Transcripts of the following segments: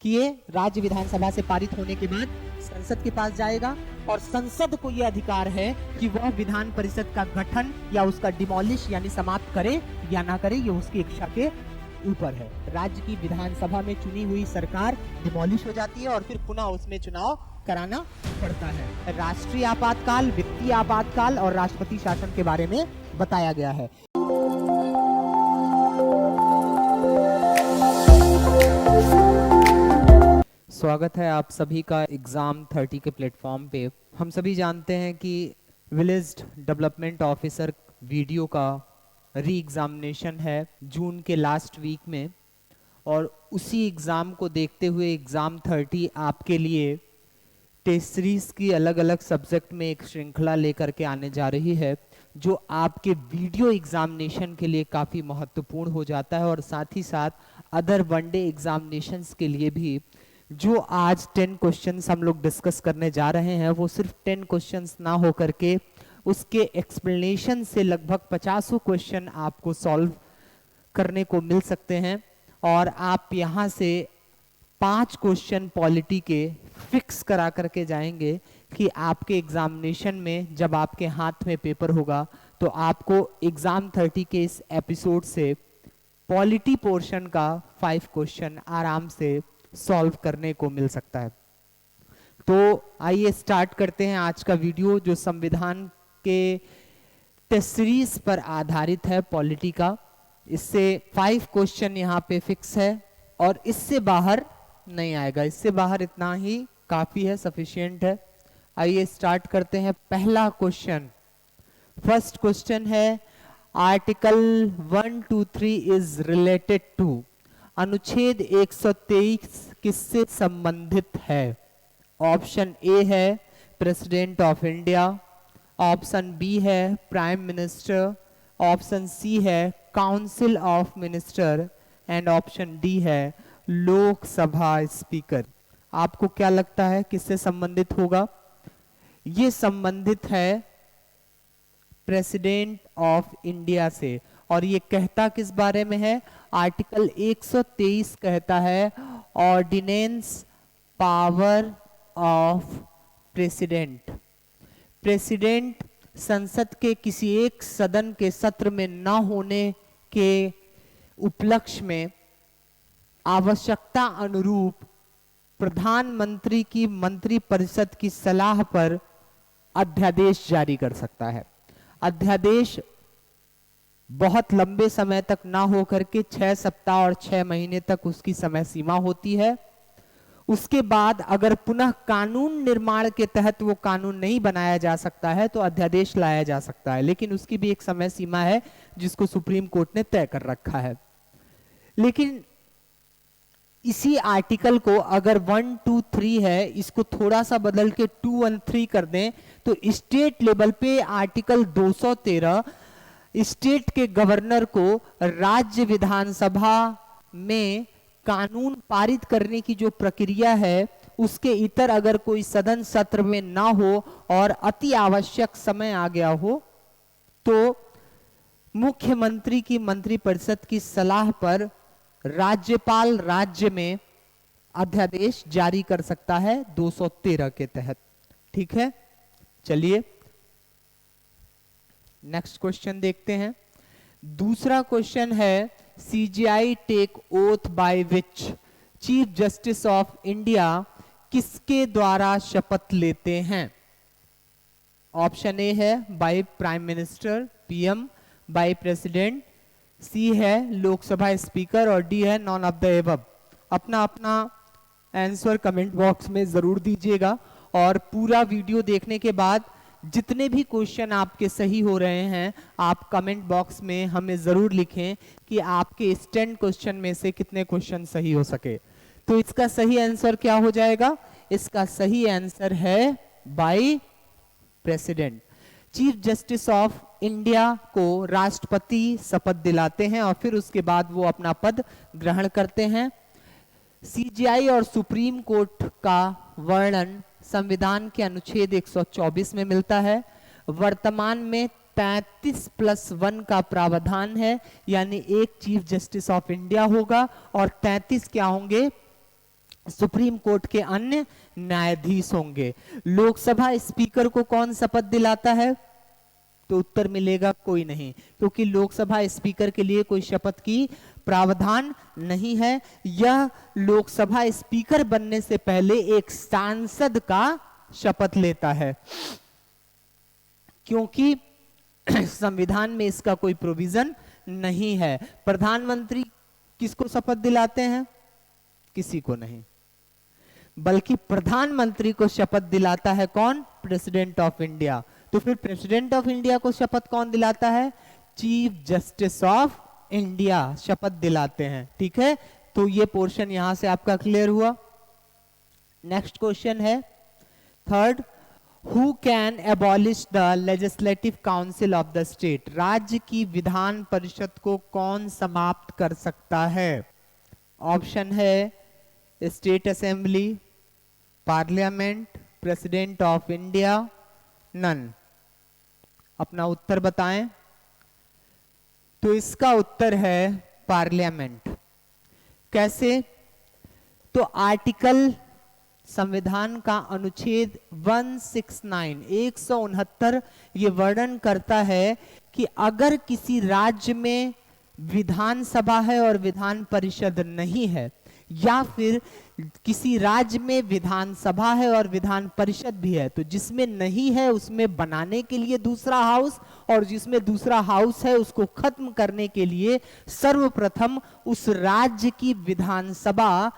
कि ये राज्य विधानसभा से पारित होने के बाद संसद के पास जाएगा और संसद को यह अधिकार है कि वह विधान परिषद का गठन या उसका डिमोलिश यानी समाप्त करे या ना करे, ये उसकी इच्छा के ऊपर है। राज्य की विधानसभा में चुनी हुई सरकार डिमोलिश हो जाती है और फिर पुनः उसमें चुनाव कराना पड़ता है। राष्ट्रीय आपातकाल, वित्तीय आपातकाल और राष्ट्रपति शासन के बारे में बताया गया है। स्वागत है आप सभी का एग्जाम 30 के प्लेटफॉर्म पे। हम सभी जानते हैं कि विलेज डेवलपमेंट ऑफिसर वीडियो का री एग्जामिनेशन है जून के लास्ट वीक में, और उसी एग्ज़ाम को देखते हुए एग्ज़ाम 30 आपके लिए टेस्ट सीरीज की अलग अलग सब्जेक्ट में एक श्रृंखला लेकर के आने जा रही है, जो आपके वीडियो एग्जामिनेशन के लिए काफ़ी महत्वपूर्ण हो जाता है। और साथ ही साथ अदर वनडे एग्जामिनेशंस के लिए भी जो आज 10 क्वेश्चंस हम लोग डिस्कस करने जा रहे हैं, वो सिर्फ 10 क्वेश्चंस ना हो करके उसके एक्सप्लेनेशन से लगभग 50 क्वेश्चन आपको सॉल्व करने को मिल सकते हैं। और आप यहाँ से 5 क्वेश्चन पॉलिटी के फिक्स करा करके जाएंगे कि आपके एग्जामिनेशन में जब आपके हाथ में पेपर होगा तो आपको एग्जाम 30 के इस एपिसोड से पॉलिटी पोर्शन का 5 क्वेश्चन आराम से सॉल्व करने को मिल सकता है। तो आइए स्टार्ट करते हैं आज का वीडियो, जो संविधान के टेस्ट सीरीज पर आधारित है पॉलिटी का। इससे 5 क्वेश्चन यहाँ पे फिक्स है और इससे बाहर नहीं आएगा, इससे बाहर इतना ही काफी है, सफिशिएंट है। आइए स्टार्ट करते हैं। पहला क्वेश्चन, फर्स्ट क्वेश्चन है, आर्टिकल 123 इज रिलेटेड टू, अनुच्छेद 123 किससे संबंधित है? ऑप्शन ए है president of India, option B है प्राइम मिनिस्टर, ऑप्शन सी है council of minister and option D है लोकसभा स्पीकर। आपको क्या लगता है किससे संबंधित होगा? ये संबंधित है प्रेसिडेंट ऑफ इंडिया से। और ये कहता किस बारे में है? आर्टिकल 123 कहता है ordinance power of president. President संसद के किसी एक सदन के सत्र में न होने के उपलक्ष्य में आवश्यकता अनुरूप प्रधानमंत्री की मंत्रिपरिषद की सलाह पर अध्यादेश जारी कर सकता है। अध्यादेश बहुत लंबे समय तक ना हो करके 6 सप्ताह और 6 महीने तक उसकी समय सीमा होती है। उसके बाद अगर पुनः कानून निर्माण के तहत वो कानून नहीं बनाया जा सकता है तो अध्यादेश लाया जा सकता है, लेकिन उसकी भी एक समय सीमा है जिसको सुप्रीम कोर्ट ने तय कर रखा है। लेकिन इसी आर्टिकल को अगर 1, 2, 3 है, इसको थोड़ा सा बदल के 2 और 3 कर दें तो स्टेट लेवल पे आर्टिकल 213 स्टेट के गवर्नर को राज्य विधानसभा में कानून पारित करने की जो प्रक्रिया है उसके इतर अगर कोई सदन सत्र में ना हो और अति आवश्यक समय आ गया हो तो मुख्यमंत्री की मंत्रिपरिषद की सलाह पर राज्यपाल राज्य में अध्यादेश जारी कर सकता है 213 के तहत। ठीक है, चलिए नेक्स्ट क्वेश्चन देखते हैं। दूसरा क्वेश्चन है, CJI take oath by which, chief justice of India किसके द्वारा शपथ लेते हैं? ऑप्शन ए है by prime minister PM, by president, C है लोकसभा स्पीकर और डी है नॉन ऑफ द एबव। अपना अपना आंसर कमेंट बॉक्स में जरूर दीजिएगा और पूरा वीडियो देखने के बाद जितने भी क्वेश्चन आपके सही हो रहे हैं आप कमेंट बॉक्स में हमें जरूर लिखें कि आपके इस 10 क्वेश्चन में से कितने क्वेश्चन सही हो सके। तो इसका सही आंसर क्या हो जाएगा? इसका सही आंसर है by president. Chief justice of India को राष्ट्रपति शपथ दिलाते हैं और फिर उसके बाद वो अपना पद ग्रहण करते हैं। CJI और सुप्रीम कोर्ट का वर्णन संविधान के अनुच्छेद 124 में मिलता है। वर्तमान में 33+1 का प्रावधान है, यानी एक चीफ जस्टिस ऑफ इंडिया होगा और 33 क्या होंगे? सुप्रीम कोर्ट के अन्य न्यायाधीश होंगे। लोकसभा स्पीकर को कौन शपथ दिलाता है? तो उत्तर मिलेगा कोई नहीं, क्योंकि लोकसभा स्पीकर के लिए कोई शपथ की प्रावधान नहीं है। यह लोकसभा स्पीकर बनने से पहले एक सांसद का शपथ लेता है, क्योंकि संविधान में इसका कोई प्रोविजन नहीं है। प्रधानमंत्री किसको शपथ दिलाते हैं? किसी को नहीं, बल्कि प्रधानमंत्री को शपथ दिलाता है कौन? President of India. तो फिर प्रेसिडेंट ऑफ इंडिया को शपथ कौन दिलाता है? चीफ जस्टिस ऑफ इंडिया शपथ दिलाते हैं। ठीक है, तो ये पोर्शन यहां से आपका क्लियर हुआ। नेक्स्ट क्वेश्चन है third, who can abolish the legislative council of the state? राज्य की विधान परिषद को कौन समाप्त कर सकता है? ऑप्शन है state assembly, parliament, president of India, none. अपना उत्तर बताएं। तो इसका उत्तर है पार्लियामेंट। कैसे? तो आर्टिकल संविधान का अनुच्छेद 169 ये वर्णन करता है कि अगर किसी राज्य में विधानसभा है और विधान परिषद नहीं है, या फिर किसी राज्य में विधानसभा है और विधान परिषद भी है, तो जिसमें नहीं है उसमें बनाने के लिए दूसरा हाउस, और जिसमें दूसरा हाउस है उसको खत्म करने के लिए सर्वप्रथम उस राज्य की विधानसभा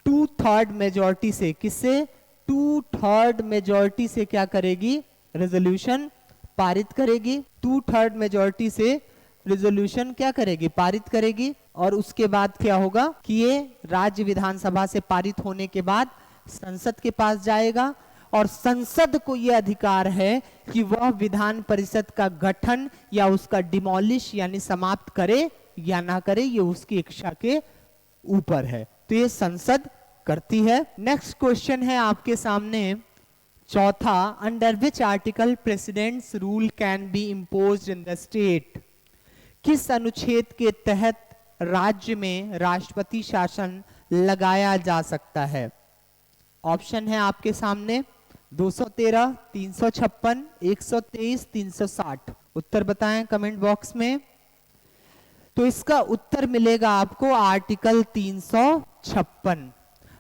2/3 मेजॉरिटी से, किससे? 2/3 मेजॉरिटी से क्या करेगी? रेजोल्यूशन पारित करेगी। 2/3 मेजॉरिटी से रेजोल्यूशन क्या करेगी? पारित करेगी। और उसके बाद क्या होगा कि ये राज्य विधानसभा से पारित होने के बाद संसद के पास जाएगा, और संसद को यह अधिकार है कि वह विधान परिषद का गठन या उसका डिमोलिश यानी समाप्त करे या ना करे, ये उसकी इच्छा के ऊपर है। तो ये संसद करती है। नेक्स्ट क्वेश्चन है आपके सामने चौथा, under which article presidents rule can be imposed in the state? किस अनुच्छेद के तहत राज्य में राष्ट्रपति शासन लगाया जा सकता है? ऑप्शन है आपके सामने 213, 356, 123, 360। उत्तर बताएं कमेंट बॉक्स में। तो इसका उत्तर मिलेगा आपको आर्टिकल 356।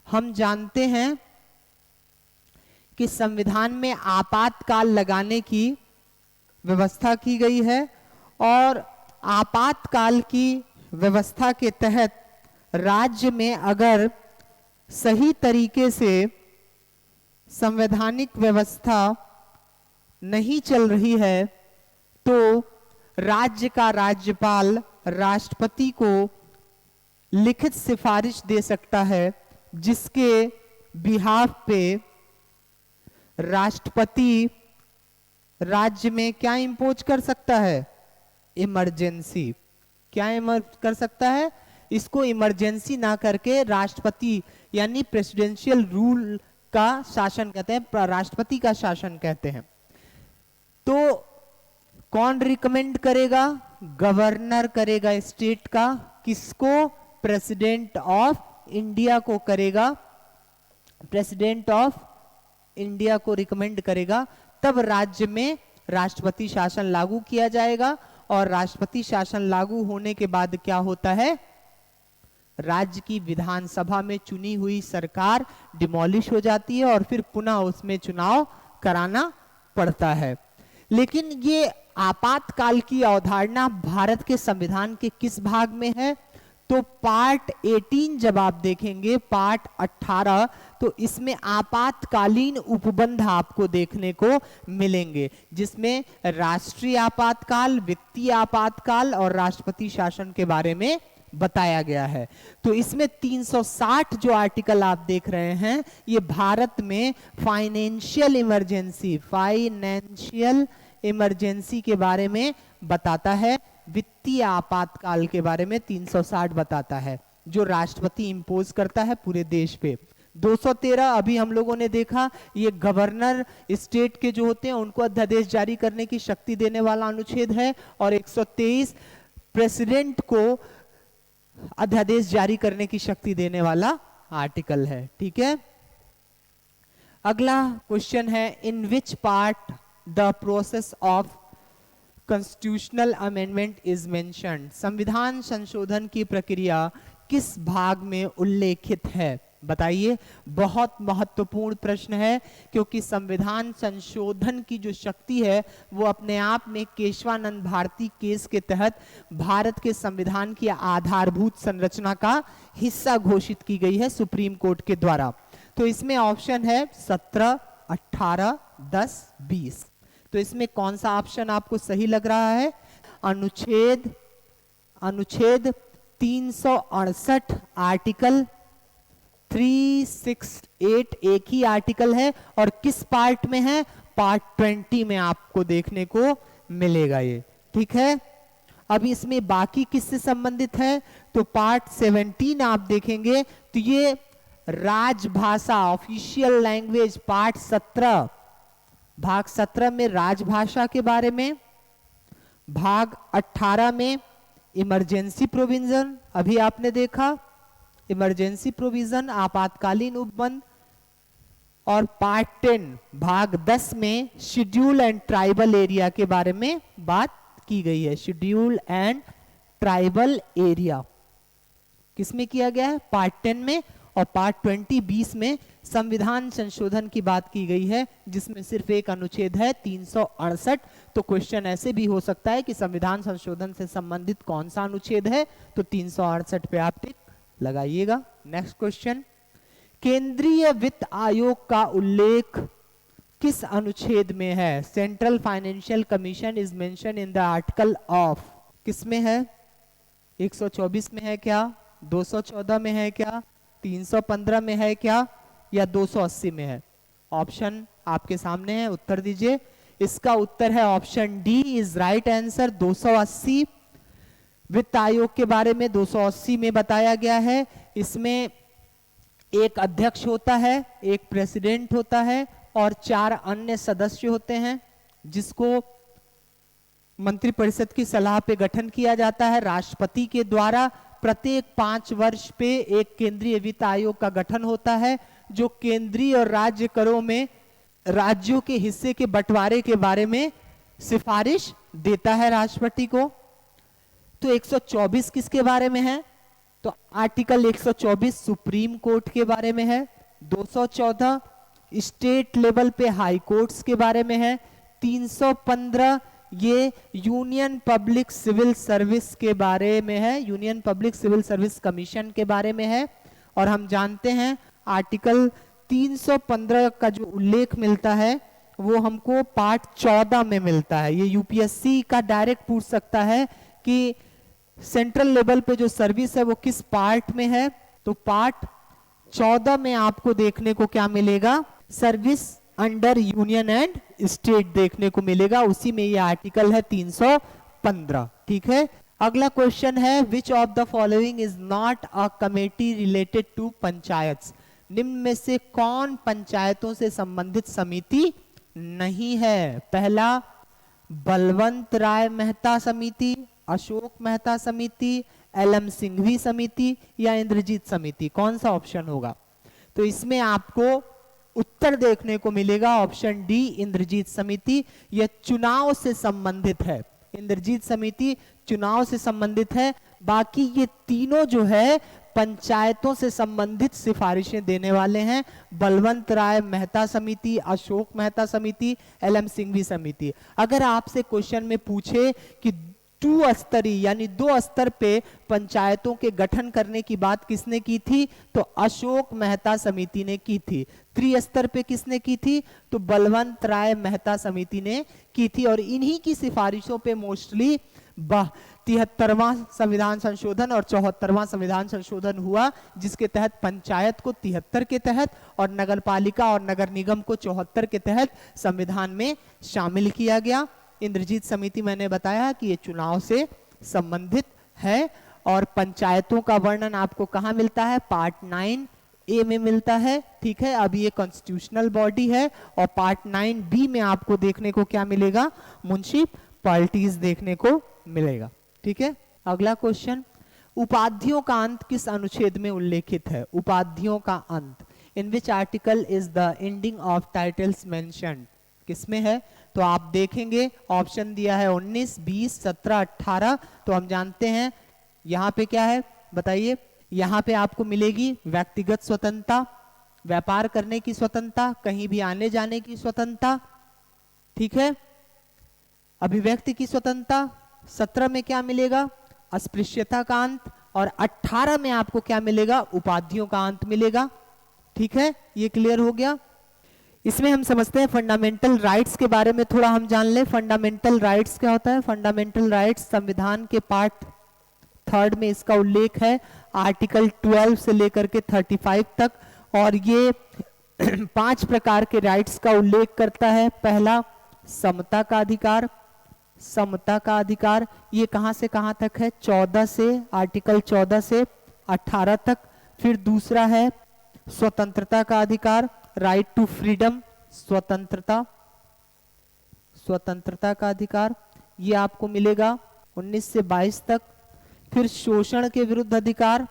हम जानते हैं कि संविधान में आपातकाल लगाने की व्यवस्था की गई है, और आपातकाल की व्यवस्था के तहत राज्य में अगर सही तरीके से संवैधानिक व्यवस्था नहीं चल रही है, तो राज्य का राज्यपाल राष्ट्रपति को लिखित सिफारिश दे सकता है, जिसके बिहाफ पे राष्ट्रपति राज्य में क्या इंपोज कर सकता है? इमरजेंसी। क्या कर सकता है? इसको इमरजेंसी ना करके राष्ट्रपति यानी प्रेसिडेंशियल रूल का शासन कहते हैं, राष्ट्रपति का शासन कहते हैं। तो कौन रिकमेंड करेगा? गवर्नर करेगा स्टेट का। किसको? प्रेसिडेंट ऑफ इंडिया को करेगा। प्रेसिडेंट ऑफ इंडिया को रिकमेंड करेगा, तब राज्य में राष्ट्रपति शासन लागू किया जाएगा। और राष्ट्रपति शासन लागू होने के बाद क्या होता है? राज्य की विधानसभा में चुनी हुई सरकार डिमोलिश हो जाती है और फिर पुनः उसमें चुनाव कराना पड़ता है। लेकिन ये आपातकाल की अवधारणा भारत के संविधान के किस भाग में है? तो पार्ट 18 जब आप देखेंगे, पार्ट 18, तो इसमें आपातकालीन उपबंध आपको देखने को मिलेंगे, जिसमें राष्ट्रीय आपातकाल, वित्तीय आपातकाल और राष्ट्रपति शासन के बारे में बताया गया है। तो इसमें 360 जो आर्टिकल आप देख रहे हैं, ये भारत में फाइनेंशियल इमरजेंसी के बारे में बताता है। वित्तीय आपातकाल के बारे में 360 बताता है, जो राष्ट्रपति इंपोज करता है पूरे देश पे। 213 अभी हम लोगों ने देखा, ये गवर्नर स्टेट के जो होते हैं उनको अध्यादेश जारी करने की शक्ति देने वाला अनुच्छेद है, और 123 प्रेसिडेंट को अध्यादेश जारी करने की शक्ति देने वाला आर्टिकल है, ठीक है। अगला क्वेश्चन है, in which part the process of constitutional amendment is mentioned, संविधान संशोधन की प्रक्रिया किस भाग में उल्लेखित है, बताइए। बहुत महत्वपूर्ण प्रश्न है, क्योंकि संविधान संशोधन की जो शक्ति है वो अपने आप में केशवानंद भारती केस के तहत भारत के संविधान की आधारभूत संरचना का हिस्सा घोषित की गई है सुप्रीम कोर्ट के द्वारा। तो इसमें ऑप्शन है 17, 18, 10, 20। तो इसमें कौन सा ऑप्शन आपको सही लग रहा है? अनुच्छेद 368 आर्टिकल 368 एक ही आर्टिकल है, और किस पार्ट में है? पार्ट 20 में आपको देखने को मिलेगा ये, ठीक है। अब इसमें बाकी किससे संबंधित है? तो पार्ट 17 आप देखेंगे तो ये राजभाषा, ऑफिशियल लैंग्वेज, पार्ट 17, भाग 17 में राजभाषा के बारे में, भाग 18 में इमरजेंसी प्रोविजन, अभी आपने देखा इमरजेंसी प्रोविजन, आपातकालीन उपबंध, और पार्ट 10 भाग 10 में शेड्यूल एंड ट्राइबल एरिया के बारे में बात की गई है। शेड्यूल एंड ट्राइबल एरिया किसमें किया गया है? पार्ट 10 में। और पार्ट 20 में संविधान संशोधन की बात की गई है, जिसमें सिर्फ एक अनुच्छेद है 368। तो क्वेश्चन ऐसे भी हो सकता है कि संविधान संशोधन से संबंधित कौन सा अनुच्छेद है, तो 368 पे आप टिक लगाइएगा। नेक्स्ट क्वेश्चन, केंद्रीय वित्त आयोग का उल्लेख किस अनुच्छेद में है? Central financial commission is mention in the article of, किसमें है? 124 में है क्या? 214 में है क्या? 315 में है क्या? या 280 में है? ऑप्शन आपके सामने है, उत्तर दीजिए। इसका उत्तर है option D is right answer, 280। वित्त आयोग के बारे में 280 में बताया गया है। इसमें एक अध्यक्ष होता है, एक प्रेसिडेंट होता है और 4 अन्य सदस्य होते हैं, जिसको मंत्रिपरिषद की सलाह पे गठन किया जाता है राष्ट्रपति के द्वारा। प्रत्येक 5 वर्ष पे एक केंद्रीय वित्त आयोग का गठन होता है, जो केंद्रीय और राज्य करों में राज्यों के हिस्से के बंटवारे के बारे में सिफारिश देता है राष्ट्रपति को। तो 124 किसके बारे में है? तो आर्टिकल 124 सुप्रीम कोर्ट के बारे में है। 214 स्टेट लेवल पे हाई कोर्ट्स के बारे में है। 315 ये यूनियन पब्लिक सिविल सर्विस के बारे में है, union public civil service commission के बारे में है। और हम जानते हैं आर्टिकल 315 का जो उल्लेख मिलता है वो हमको पार्ट 14 में मिलता है। ये यूपीएससी का डायरेक्ट पूछ सकता है कि सेंट्रल लेवल पे जो सर्विस है वो किस पार्ट में है। तो पार्ट 14 में आपको देखने को क्या मिलेगा? Service under union and state देखने को मिलेगा, उसी में ये आर्टिकल है 315, ठीक है। अगला क्वेश्चन है, which of the following is not a committee related to panchayat, निम्न में से कौन पंचायतों से संबंधित समिति नहीं है? पहला, बलवंत राय मेहता समिति, अशोक मेहता समिति, एलएम सिंघवी समिति या इंद्रजीत समिति, कौन सा ऑप्शन होगा? तो इसमें आपको उत्तर देखने को मिलेगा ऑप्शन डी इंद्रजीत समिति। यह चुनाव से संबंधित है, इंद्रजीत समिति चुनाव से संबंधित है। बाकी ये तीनों जो है पंचायतों से संबंधित सिफारिशें देने वाले हैं, बलवंत राय मेहता समिति, अशोक मेहता समिति, एलएम सिंघवी समिति। अगर आपसे क्वेश्चन में पूछे कि 2 स्तरीय यानी 2 स्तर पे पंचायतों के गठन करने की बात किसने की थी? तो अशोक मेहता समिति ने की थी। 3 स्तर पे किसने की थी? तो बलवंत राय मेहता समिति ने की थी। और इन्हीं की सिफारिशों पे मोस्टली 73वां संविधान संशोधन और 74वां संविधान संशोधन हुआ, जिसके तहत पंचायत को 73 के तहत और नगर पालिका और नगर निगम को 74 के तहत संविधान में शामिल किया गया। इंद्रजीत समिति मैंने बताया कि ये चुनाव से संबंधित है। और पंचायतों का वर्णन आपको कहाँ मिलता है? पार्ट 9A में मिलता है, ठीक है। अब ये कॉन्स्टिट्यूशनल बॉडी है। और पार्ट 9B में आपको देखने को क्या मिलेगा? म्युनिसिपैलिटीज देखने को मिलेगा, ठीक है। अगला क्वेश्चन, उपाधियों का अंत किस अनुच्छेद में उल्लेखित है? उपाधियों का अंत, in which article is the ending of titles mentioned? किसमें है? तो आप देखेंगे ऑप्शन दिया है 19, 20, 17, 18। तो हम जानते हैं यहाँ पे क्या है बताइए। यहाँ पे आपको मिलेगी व्यक्तिगत स्वतंत्रता, व्यापार करने की स्वतंत्रता, कहीं भी आने जाने की स्वतंत्रता, ठीक है, अभिव्यक्ति की स्वतंत्रता। 17 में क्या मिलेगा? अस्पृश्यता का अंत। और 18 में आपको क्या मिलेगा? उपाधियों का अंत मिलेगा। ठीक है, ये क्लियर हो गया। इसमें हम समझते हैं फंडामेंटल राइट्स के बारे में थोड़ा हम जान ले। फंडामेंटल राइट्स क्या होता है? फंडामेंटल राइट्स संविधान के पार्ट 3 में इसका उल्लेख है, आर्टिकल 12 से लेकर के 35 तक। और ये 5 प्रकार के राइट्स का उल्लेख करता है। पहला, समता का अधिकार। समता का अधिकार ये कहां से कहां तक है? 14 से, आर्टिकल 14 से 18 तक। फिर दूसरा है स्वतंत्रता का अधिकार, राइट टू फ्रीडम, स्वतंत्रता, स्वतंत्रता का अधिकार ये आपको मिलेगा 19 से 22 तक। फिर शोषण के विरुद्ध अधिकार,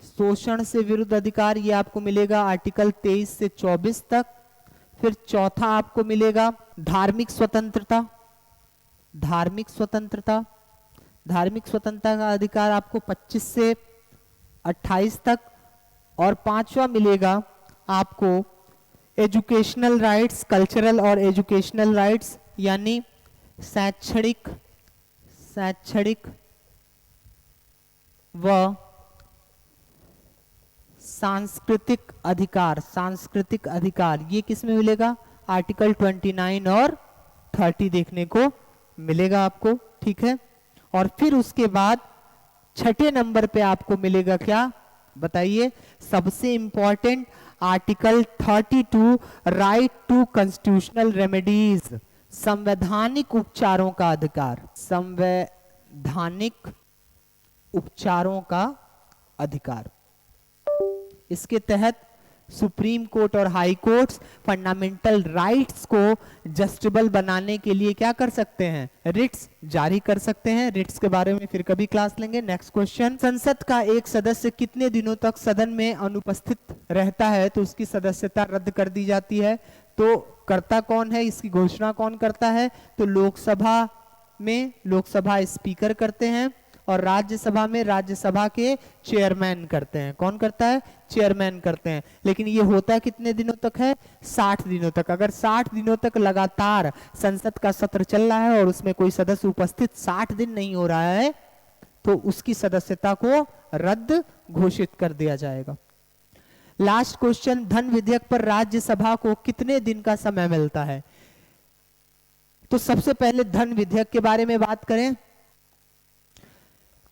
शोषण से विरुद्ध अधिकार ये आपको मिलेगा आर्टिकल 23 से 24 तक। फिर चौथा आपको मिलेगा धार्मिक स्वतंत्रता, धार्मिक स्वतंत्रता, धार्मिक स्वतंत्रता का अधिकार आपको 25 से 28 तक। और पांचवा मिलेगा आपको एजुकेशनल राइट्स, कल्चरल और एजुकेशनल राइट्स, यानी शैक्षणिक, शैक्षणिक व सांस्कृतिक अधिकार, सांस्कृतिक अधिकार ये किस में मिलेगा? आर्टिकल 29 और 30 देखने को मिलेगा आपको। ठीक है, और फिर उसके बाद छठे नंबर पे आपको मिलेगा क्या बताइए? सबसे important article 32, right to constitutional remedies, संवैधानिक उपचारों का अधिकार, संवैधानिक उपचारों का अधिकार। इसके तहत सुप्रीम कोर्ट और हाई कोर्ट्स फंडामेंटल राइट्स को जस्टिबल बनाने के लिए क्या कर सकते हैं? रिट्स जारी कर सकते हैं। रिट्स के बारे में फिर कभी क्लास लेंगे। नेक्स्ट क्वेश्चन, संसद का एक सदस्य कितने दिनों तक सदन में अनुपस्थित रहता है तो उसकी सदस्यता रद्द कर दी जाती है? तो करता कौन है, इसकी घोषणा कौन करता है? तो लोकसभा में लोकसभा स्पीकर करते हैं, और राज्यसभा में राज्यसभा के चेयरमैन करते हैं। कौन करता है? चेयरमैन करते हैं। लेकिन ये होता कितने दिनों तक है? 60 दिनों तक। अगर 60 दिनों तक लगातार संसद का सत्र चल रहा है और उसमें कोई सदस्य उपस्थित 60 दिन नहीं हो रहा है तो उसकी सदस्यता को रद्द घोषित कर दिया जाएगा। लास्ट क्वेश्चन, धन विधेयक पर राज्यसभा को कितने दिन का समय मिलता है? तो सबसे पहले धन विधेयक के बारे में बात करें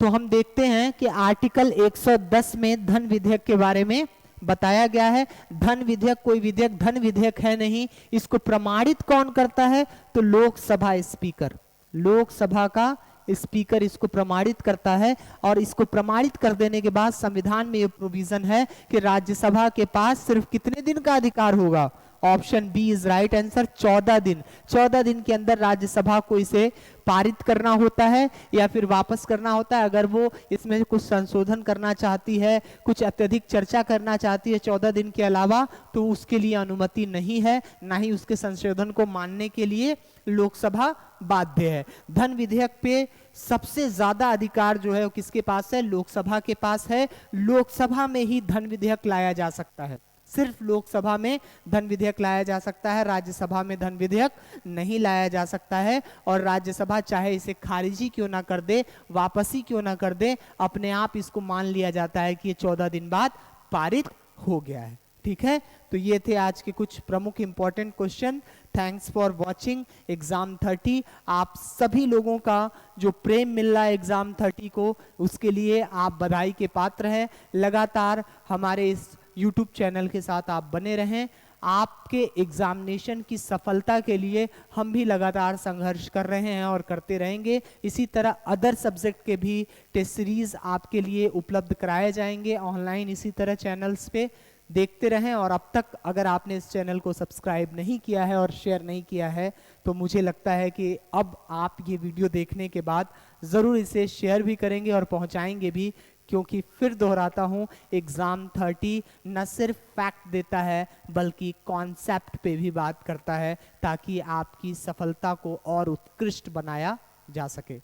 तो हम देखते हैं कि आर्टिकल 110 में धन विधेयक के बारे में बताया गया है। धन विधेयक कोई विधेयक धन विधेयक है नहीं, इसको प्रमाणित कौन करता है? तो लोकसभा स्पीकर, लोकसभा का स्पीकर इसको प्रमाणित करता है। और इसको प्रमाणित कर देने के बाद संविधान में ये प्रोविजन है कि राज्यसभा के पास सिर्फ कितने दिन का अधिकार होगा? Option B is right answer, 14 दिन। 14 दिन के अंदर राज्यसभा को इसे पारित करना होता है या फिर वापस करना होता है। अगर वो इसमें कुछ संशोधन करना चाहती है, कुछ अत्यधिक चर्चा करना चाहती है 14 दिन के अलावा, तो उसके लिए अनुमति नहीं है, ना ही उसके संशोधन को मानने के लिए लोकसभा बाध्य है। धन विधेयक पे सबसे ज्यादा अधिकार जो है वो किसके पास है? लोकसभा के पास है। लोकसभा में ही धन विधेयक लाया जा सकता है, सिर्फ लोकसभा में धन विधेयक लाया जा सकता है, राज्यसभा में धन विधेयक नहीं लाया जा सकता है। और राज्यसभा चाहे इसे खारिजी क्यों ना कर दे, वापसी क्यों ना कर दे, अपने आप इसको मान लिया जाता है कि ये 14 दिन बाद पारित हो गया है। ठीक है, तो ये थे आज के कुछ प्रमुख important question. Thanks for watching exam 30। आप सभी लोगों का जो प्रेम मिल रहा है एग्जाम 30 को, उसके लिए आप बधाई के पात्र हैं। लगातार हमारे इस YouTube चैनल के साथ आप बने रहें। आपके एग्जामिनेशन की सफलता के लिए हम भी लगातार संघर्ष कर रहे हैं और करते रहेंगे। इसी तरह अदर सब्जेक्ट के भी टेस्ट सीरीज आपके लिए उपलब्ध कराए जाएंगे ऑनलाइन इसी तरह चैनल्स पे। देखते रहें। और अब तक अगर आपने इस चैनल को सब्सक्राइब नहीं किया है और शेयर नहीं किया है तो मुझे लगता है कि अब आप ये वीडियो देखने के बाद ज़रूर इसे शेयर भी करेंगे और पहुंचाएंगे भी, क्योंकि फिर दोहराता हूं, एग्ज़ाम 30 न सिर्फ फैक्ट देता है बल्कि कॉन्सेप्ट पे भी बात करता है, ताकि आपकी सफलता को और उत्कृष्ट बनाया जा सके।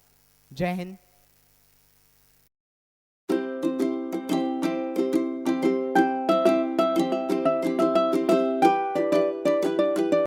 जय हिंद,